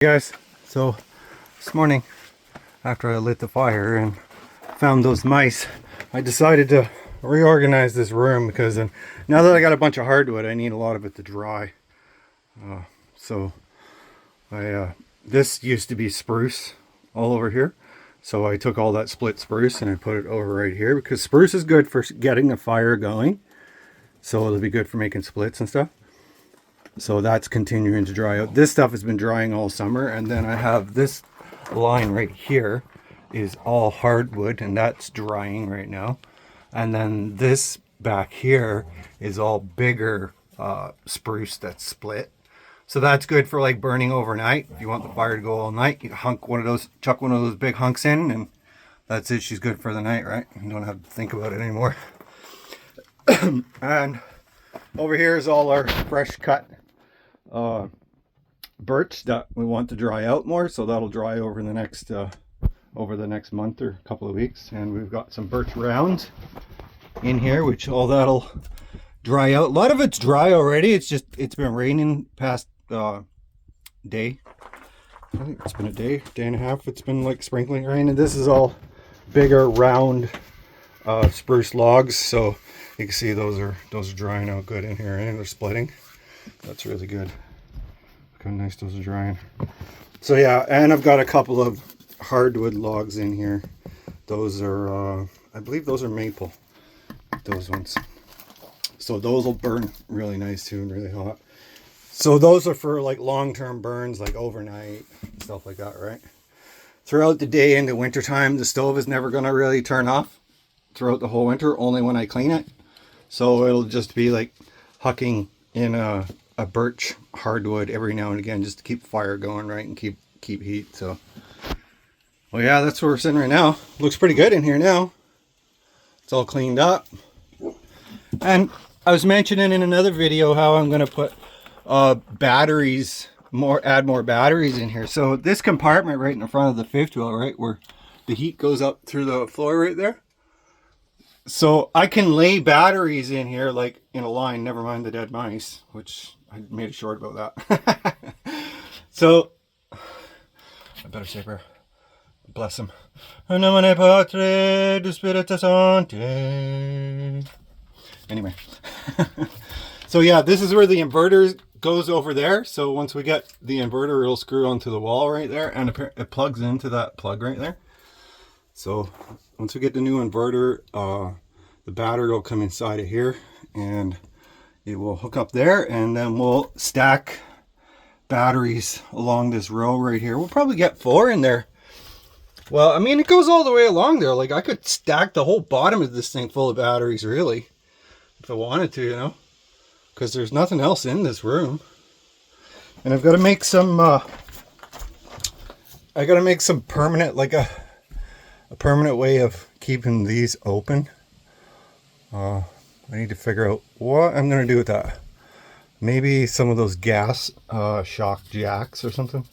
Guys, so this morning after I lit the fire and found those mice, I decided to reorganize this room because now that I got a bunch of hardwood, I need a lot of it to dry. So this used to be spruce all over here, so I took all that split spruce and I put it over right here because spruce is good for getting a fire going, so it'll be good for making splits and stuff. So that's continuing to dry out. This stuff has been drying all summer, and then I have this line right here is all hardwood, and that's drying right now. And then this back here is all bigger spruce that's split. So that's good for like burning overnight. If you want the fire to go all night, you chuck one of those big hunks in, and that's it. She's good for the night, right? You don't have to think about it anymore. And over here is all our fresh cut birch that we want to dry out more, so that'll dry over the next month or a couple of weeks. And we've got some birch rounds in here, which all that'll dry out. A lot of it's dry already. It's been raining past day. I think it's been a day and a half. It's been like sprinkling rain, and this is all bigger round spruce logs, so you can see those are drying out good in here, and they're splitting. That's really good. Look how nice those are drying. So yeah, and I've got a couple of hardwood logs in here. Those are I believe those are maple, those ones. So those will burn really nice too and really hot. So those are for like long-term burns, like overnight, stuff like that, right? Throughout the day in the wintertime, the stove is never going to really turn off throughout the whole winter, only when I clean it. So it'll just be like hucking in a birch hardwood every now and again just to keep fire going, right, and keep heat. So, well, yeah, that's where we're sitting right now. Looks pretty good in here now. It's all cleaned up. And I was mentioning in another video how I'm going to put add more batteries in here. So this compartment right in the front of the fifth wheel, right, where the heat goes up through the floor right there. So I can lay batteries in here like in a line, never mind the dead mice, which I made a short about that. So I better say prayer. Bless him. Anyway. So yeah, this is where the inverter goes over there. So once we get the inverter, it'll screw onto the wall right there, and it plugs into that plug right there. So once we get the new inverter, the battery will come inside of here and it will hook up there, and then we'll stack batteries along this row right here. We'll probably get 4 in there. Well, I mean, it goes all the way along there. Like I could stack the whole bottom of this thing full of batteries really, if I wanted to, you know, because there's nothing else in this room. And I've got to make some permanent, like a permanent way of keeping these open. I need to figure out what I'm going to do with that. Maybe some of those gas shock jacks or something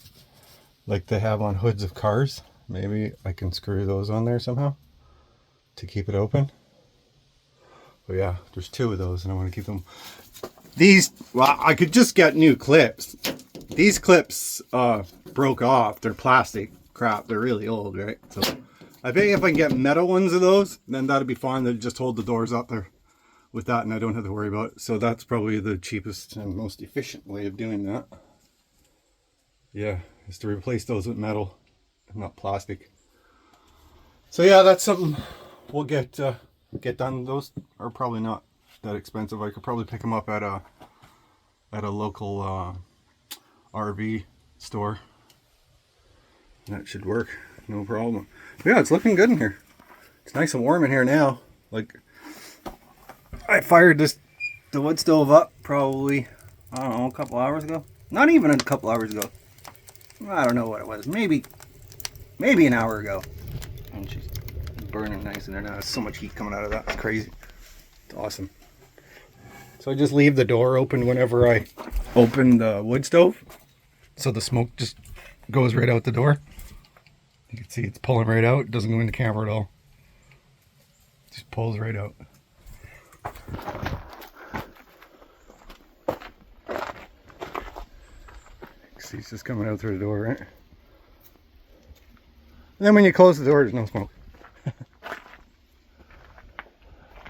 like they have on hoods of cars. Maybe I can screw those on there somehow to keep it open. But yeah, there's 2 of those and I want to keep them. These, well, I could just get new clips. These clips broke off. They're plastic crap. They're really old, right? So I think if I can get metal ones of those, then that'd be fine. They'd just hold the doors up there with that, and I don't have to worry about it. So that's probably the cheapest and most efficient way of doing that. Yeah, is to replace those with metal, not plastic. So yeah, that's something we'll get done. Those are probably not that expensive. I could probably pick them up at a local RV store. That should work, no problem. Yeah, it's looking good in here. It's nice and warm in here now. Like, I fired the wood stove up probably, I don't know, a couple hours ago. Not even a couple hours ago. I don't know what it was. Maybe an hour ago. And she's burning nice in there now. There's so much heat coming out of that. It's crazy. It's awesome. So I just leave the door open whenever I open the wood stove, so the smoke just goes right out the door. You can see it's pulling right out. It doesn't go in the camera at all. It just pulls right out. smokes. He's just coming out through the door, right? And then when you close the door, there's no smoke.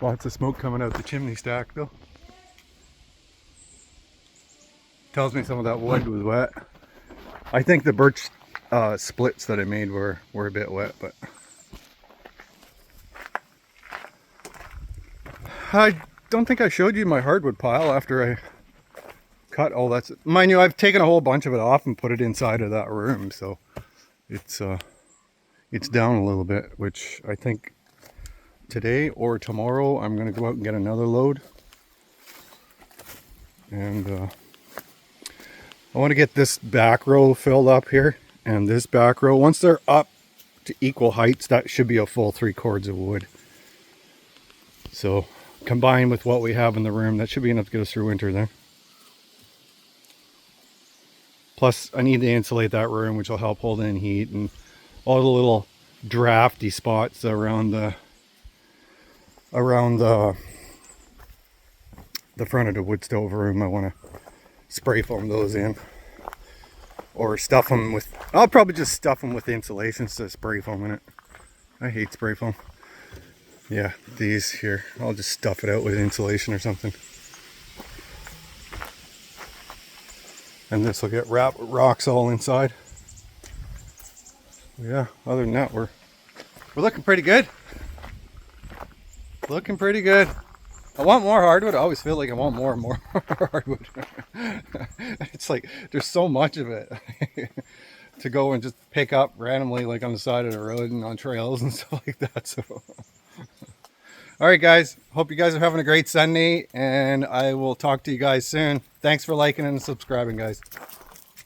Lots of smoke coming out the chimney stack though. Tells me some of that wood was wet. I think the birch splits that I made were a bit wet, but I don't think I showed you my hardwood pile after I cut all that. Mind you, I've taken a whole bunch of it off and put it inside of that room, so it's down a little bit, which I think today or tomorrow I'm going to go out and get another load. And I want to get this back row filled up here, and this back row, once they're up to equal heights, that should be a full 3 cords of wood. So combined with what we have in the room, that should be enough to get us through winter there. Plus I need to insulate that room, which will help hold in heat, and all the little drafty spots around the front of the wood stove room. I want to spray foam those in, or stuff them with, I'll probably just stuff them with insulation instead of spray foam in it. I hate spray foam. Yeah, these here, I'll just stuff it out with insulation or something. And this will get wrapped with rocks all inside. Yeah, other than that, we're looking pretty good. Looking pretty good. I want more hardwood. I always feel like I want more and more hardwood. It's like there's so much of it to go and just pick up randomly, like on the side of the road and on trails and stuff like that. So all right guys, hope you guys are having a great Sunday, and I will talk to you guys soon. Thanks for liking and subscribing, guys.